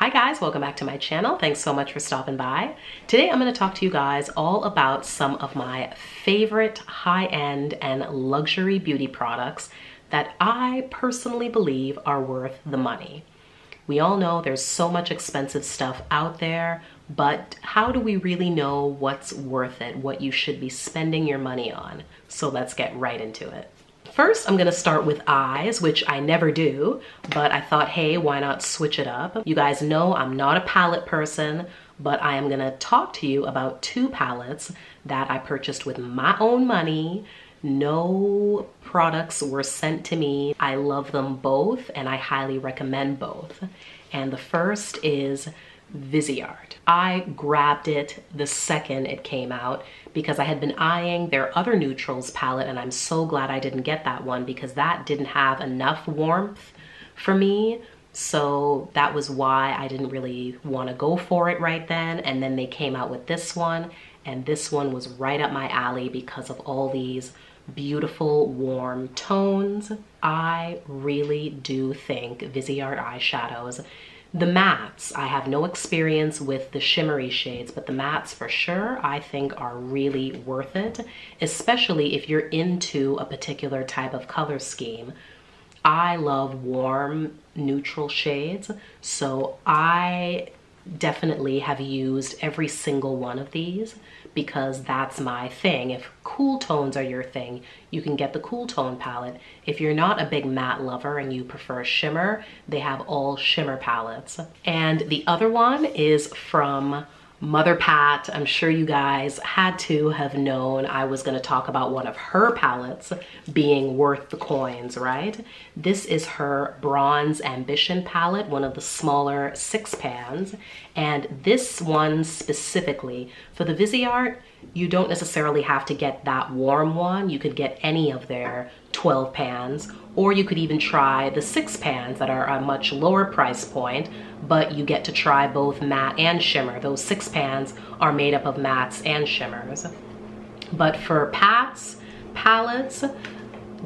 Hi guys, welcome back to my channel. Thanks so much for stopping by. Today I'm going to talk to you guys all about some of my favorite high-end and luxury beauty products that I personally believe are worth the money. We all know there's so much expensive stuff out there, but how do we really know what's worth it, what you should be spending your money on? So let's get right into it. First, I'm gonna start with eyes, which I never do, but I thought, hey, why not switch it up? You guys know I'm not a palette person, but I am gonna talk to you about two palettes that I purchased with my own money. No products were sent to me. I love them both and I highly recommend both. And the first is Viseart. I grabbed it the second it came out because I had been eyeing their other neutrals palette, and I'm so glad I didn't get that one because that didn't have enough warmth for me. So that was why I didn't really want to go for it right then. And then they came out with this one, and this one was right up my alley because of all these beautiful warm tones. I really do think Viseart eyeshadows, the mattes, I have no experience with the shimmery shades, but the mattes for sure I think are really worth it, especially if you're into a particular type of color scheme. I love warm neutral shades, so I definitely have used every single one of these because that's my thing. If cool tones are your thing, you can get the cool tone palette. If you're not a big matte lover and you prefer shimmer, they have all shimmer palettes. And the other one is from Mother Pat. I'm sure you guys had to have known I was going to talk about one of her palettes being worth the coins, right? This is her Bronze Ambition palette, one of the smaller 6 pans. And this one specifically, for the Viseart, you don't necessarily have to get that warm one. You could get any of their 12 pans, or you could even try the 6 pans that are a much lower price point, but you get to try both matte and shimmer. Those 6 pans are made up of mattes and shimmers. But for palettes,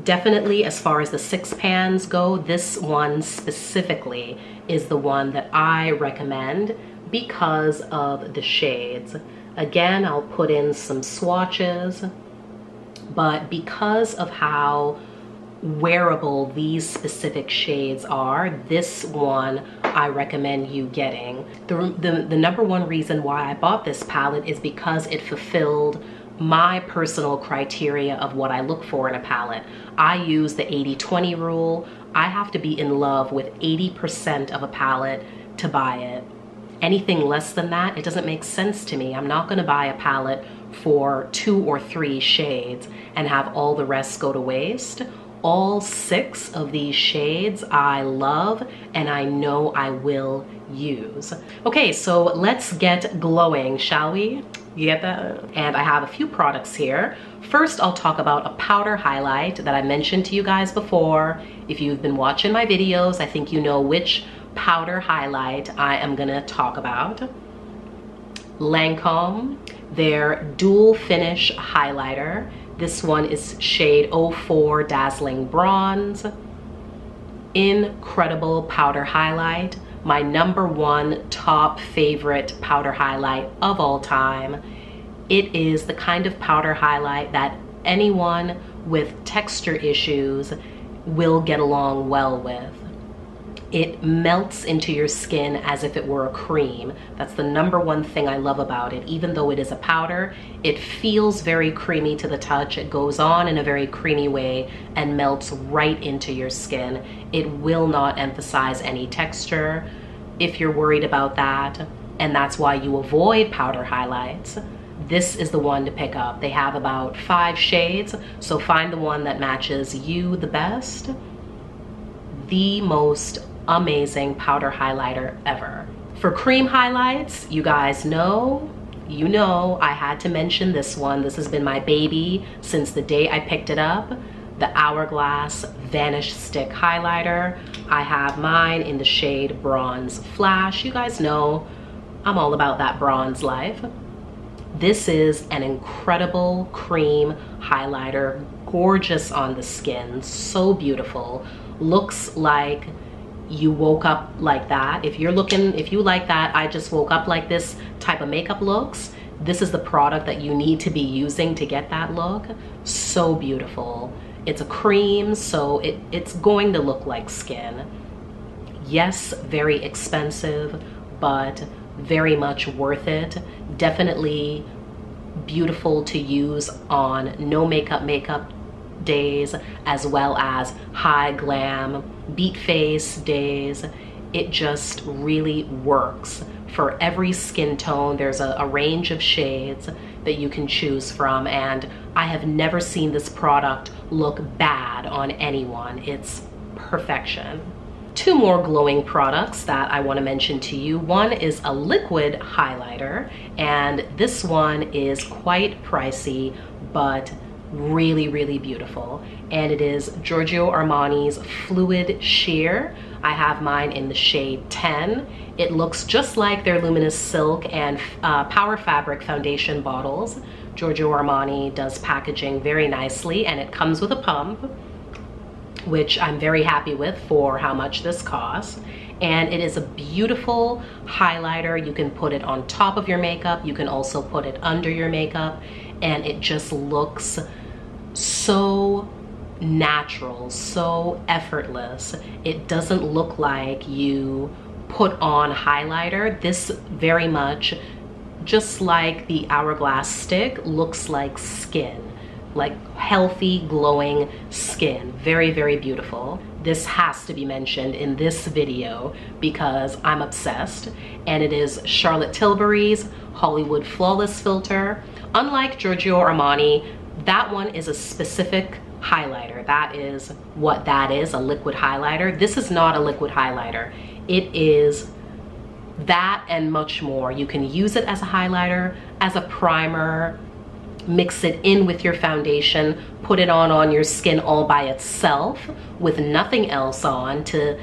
definitely as far as the 6 pans go, this one specifically is the one that I recommend because of the shades. Again, I'll put in some swatches, but because of how wearable these specific shades are, this one I recommend you getting. The number one reason why I bought this palette is because it fulfilled my personal criteria of what I look for in a palette. I use the 80-20 rule. I have to be in love with 80% of a palette to buy it. Anything less than that, it doesn't make sense to me. I'm not gonna buy a palette for 2 or 3 shades and have all the rest go to waste. All 6 of these shades I love and I know I will use. Okay, so let's get glowing, shall we? You get that? And I have a few products here. First, I'll talk about a powder highlight that I mentioned to you guys before. If you've been watching my videos, I think you know which powder highlight I am gonna talk about. Lancôme, their dual finish highlighter. This one is shade 04 Dazzling Bronze. Incredible powder highlight. My #1 top favorite powder highlight of all time. It is the kind of powder highlight that anyone with texture issues will get along well with. It melts into your skin as if it were a cream. That's the #1 thing I love about it. Even though it is a powder, it feels very creamy to the touch. It goes on in a very creamy way and melts right into your skin. It will not emphasize any texture if you're worried about that, and that's why you avoid powder highlights. This is the one to pick up. They have about 5 shades, so find the one that matches you the best. The most amazing powder highlighter ever. For cream highlights, you guys know, I had to mention this one. This has been my baby since the day I picked it up. The Hourglass Vanish Stick Highlighter. I have mine in the shade Bronze Flash. You guys know I'm all about that bronze life. This is an incredible cream highlighter, gorgeous on the skin, so beautiful. Looks like you woke up like that, if you like that, I just woke up like this type of makeup looks, this is the product that you need to be using to get that look. So beautiful. It's a cream, so it's going to look like skin. Yes, very expensive, but very much worth it. Definitely beautiful to use on no makeup days, as well as high glam beat face days. It just really works for every skin tone. There's a range of shades that you can choose from, and I have never seen this product look bad on anyone. It's perfection. Two more glowing products that I want to mention to you. One is a liquid highlighter, and this one is quite pricey, but really, really beautiful. And it is Giorgio Armani's Fluid Sheer. I have mine in the shade 10. It looks just like their Luminous Silk and Power Fabric foundation bottles. Giorgio Armani does packaging very nicely, and it comes with a pump, which I'm very happy with for how much this costs. And it is a beautiful highlighter. You can put it on top of your makeup. You can also put it under your makeup, and it just looks so natural, so effortless. It doesn't look like you put on highlighter. This very much, just like the Hourglass stick, looks like skin, like healthy, glowing skin. Very, very beautiful. This has to be mentioned in this video because I'm obsessed. And it is Charlotte Tilbury's Hollywood Flawless Filter. Unlike Giorgio Armani, that one is a specific highlighter. That is what that is, a liquid highlighter. This is not a liquid highlighter. It is that and much more. You can use it as a highlighter, as a primer, mix it in with your foundation, put it on your skin all by itself with nothing else on to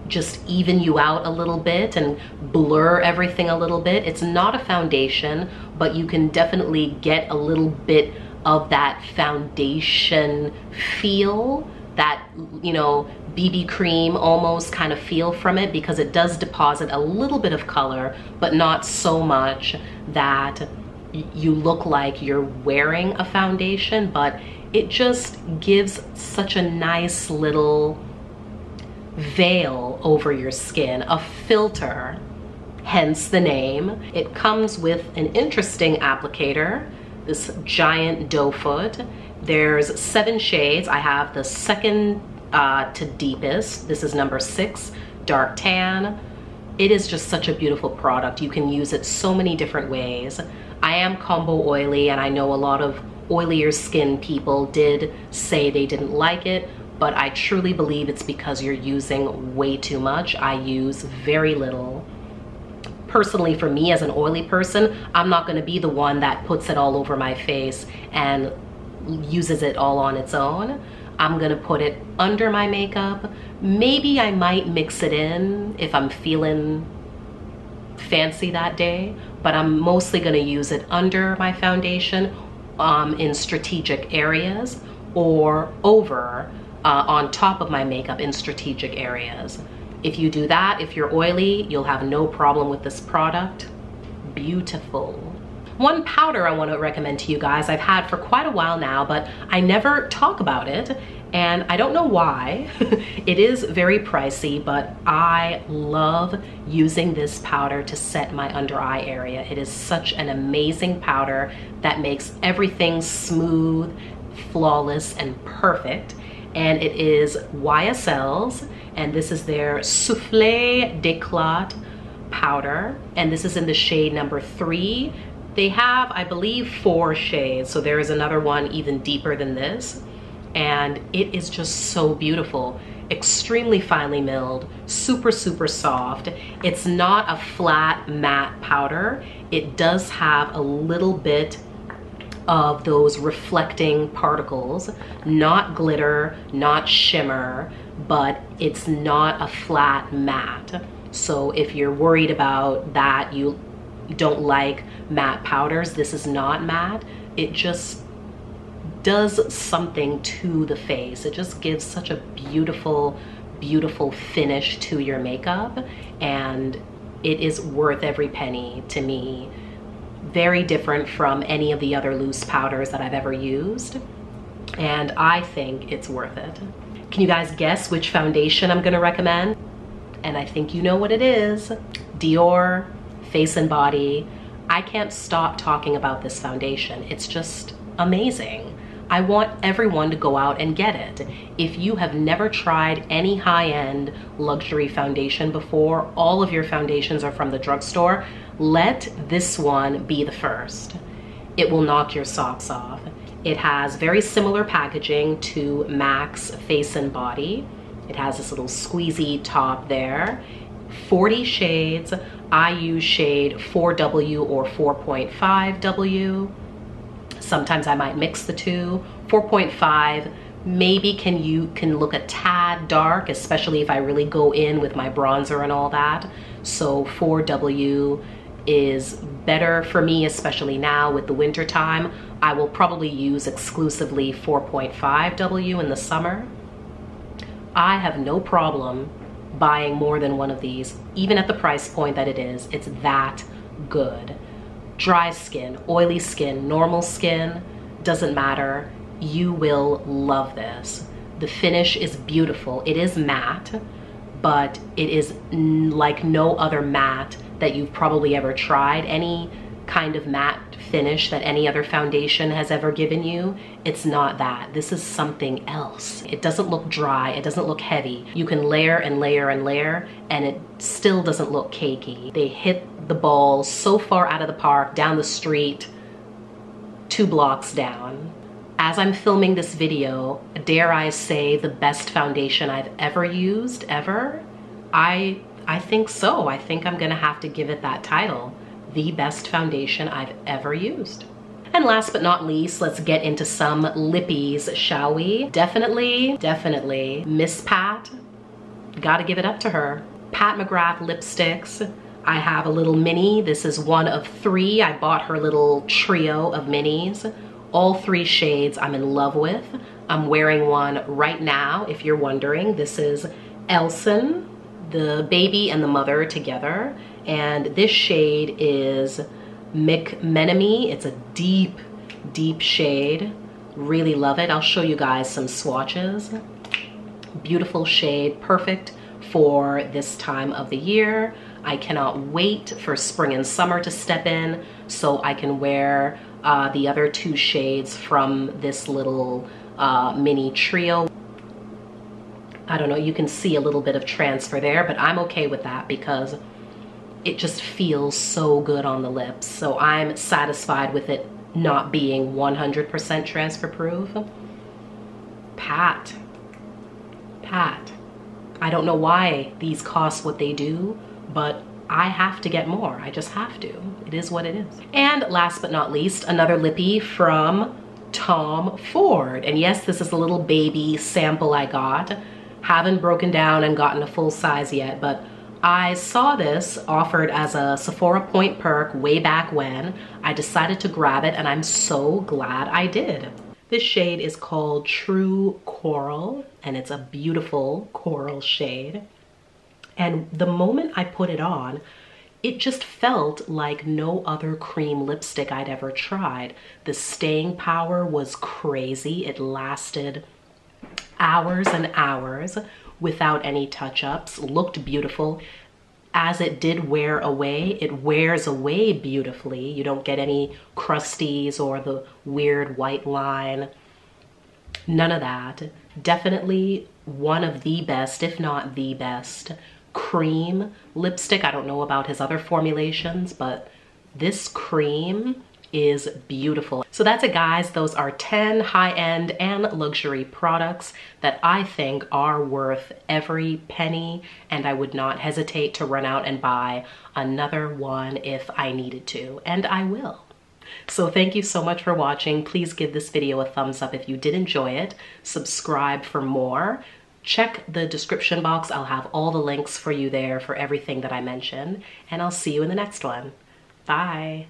just even you out a little bit and blur everything a little bit. It's not a foundation, but you can definitely get a little bit of that foundation feel, that, you know, BB cream almost kind of feel from it, because it does deposit a little bit of color, but not so much that you look like you're wearing a foundation, but it just gives such a nice little veil over your skin, a filter, hence the name. It comes with an interesting applicator, this giant doe foot. There's 7 shades. I have the second to deepest. This is number 6, dark tan. It is just such a beautiful product. You can use it so many different ways. I am combo oily, and I know a lot of oilier skin people did say they didn't like it, but I truly believe it's because you're using way too much. I use very little. Personally, for me as an oily person, I'm not gonna be the one that puts it all over my face and uses it all on its own. I'm gonna put it under my makeup. Maybe I might mix it in if I'm feeling fancy that day, but I'm mostly gonna use it under my foundation in strategic areas, or over on top of my makeup in strategic areas. If you do that, if you're oily, you'll have no problem with this product. Beautiful. One powder I want to recommend to you guys I've had for quite a while now, but I never talk about it, and I don't know why. It is very pricey, but I love using this powder to set my under eye area. It is such an amazing powder that makes everything smooth, flawless, and perfect. And it is YSL's, and this is their Souffle d'Eclat powder, and this is in the shade number 3. They have, I believe, 4 shades, so there is another one even deeper than this, and it is just so beautiful. Extremely finely milled, super, super soft. It's not a flat matte powder. It does have a little bit of those reflecting particles, not glitter, not shimmer, but it's not a flat matte. So if you're worried about that, you don't like matte powders, this is not matte. It just does something to the face. It just gives such a beautiful, beautiful finish to your makeup, and it is worth every penny to me. Very different from any of the other loose powders that I've ever used, and I think it's worth it. Can you guys guess which foundation I'm gonna recommend? And I think you know what it is. Dior Face and Body. I can't stop talking about this foundation. It's just amazing. I want everyone to go out and get it. If you have never tried any high-end luxury foundation before, all of your foundations are from the drugstore, let this one be the first. It will knock your socks off. It has very similar packaging to MAC's Face and Body. It has this little squeezy top there. 40 shades. I use shade 4W or 4.5W. Sometimes I might mix the two. 4.5 maybe can look a tad dark, especially if I really go in with my bronzer and all that. So 4W is better for me, especially now with the winter time. I will probably use exclusively 4.5W in the summer. I have no problem buying more than one of these, even at the price point that it is. It's that good. Dry skin, oily skin, normal skin, doesn't matter. You will love this. The finish is beautiful. It is matte, but it is like no other matte that you've probably ever tried. Any kind of matte finish that any other foundation has ever given you, it's not that. This is something else. It doesn't look dry, it doesn't look heavy. You can layer and layer and layer, and it still doesn't look cakey. They hit the ball so far out of the park, down the street, 2 blocks down. As I'm filming this video, dare I say the best foundation I've ever used, ever? I think so. I think I'm gonna have to give it that title. The best foundation I've ever used. And last but not least, let's get into some lippies, shall we? Definitely Miss Pat. Gotta give it up to her. Pat McGrath lipsticks. I have a little mini. This is one of 3. I bought her little trio of minis. All 3 shades I'm in love with. I'm wearing one right now, if you're wondering. This is Elson, the baby and the mother together. And this shade is McMenamy. It's a deep, deep shade. Really love it. I'll show you guys some swatches. Beautiful shade, perfect for this time of the year. I cannot wait for spring and summer to step in so I can wear the other 2 shades from this little mini trio. I don't know, you can see a little bit of transfer there, but I'm okay with that because it just feels so good on the lips. So I'm satisfied with it not being 100% transfer proof. Pat. I don't know why these cost what they do, but I have to get more. I just have to. It is what it is. And last but not least, another lippy from Tom Ford. And yes, this is a little baby sample I got. Haven't broken down and gotten a full size yet, but I saw this offered as a Sephora Point perk way back when. I decided to grab it and I'm so glad I did. This shade is called True Coral and it's a beautiful coral shade. And the moment I put it on, it just felt like no other cream lipstick I'd ever tried. The staying power was crazy. It lasted hours and hours without any touch-ups, looked beautiful. As it did wear away, it wears away beautifully. You don't get any crusties or the weird white line. None of that. Definitely one of the best, if not the best, cream lipstick. I don't know about his other formulations, but this cream is beautiful. So that's it, guys. Those are 10 high-end and luxury products that I think are worth every penny, and I would not hesitate to run out and buy another one if I needed to, and I will. So thank you so much for watching. Please give this video a thumbs up if you did enjoy it. Subscribe for more. Check the description box. I'll have all the links for you there for everything that I mentioned, and I'll see you in the next one. Bye.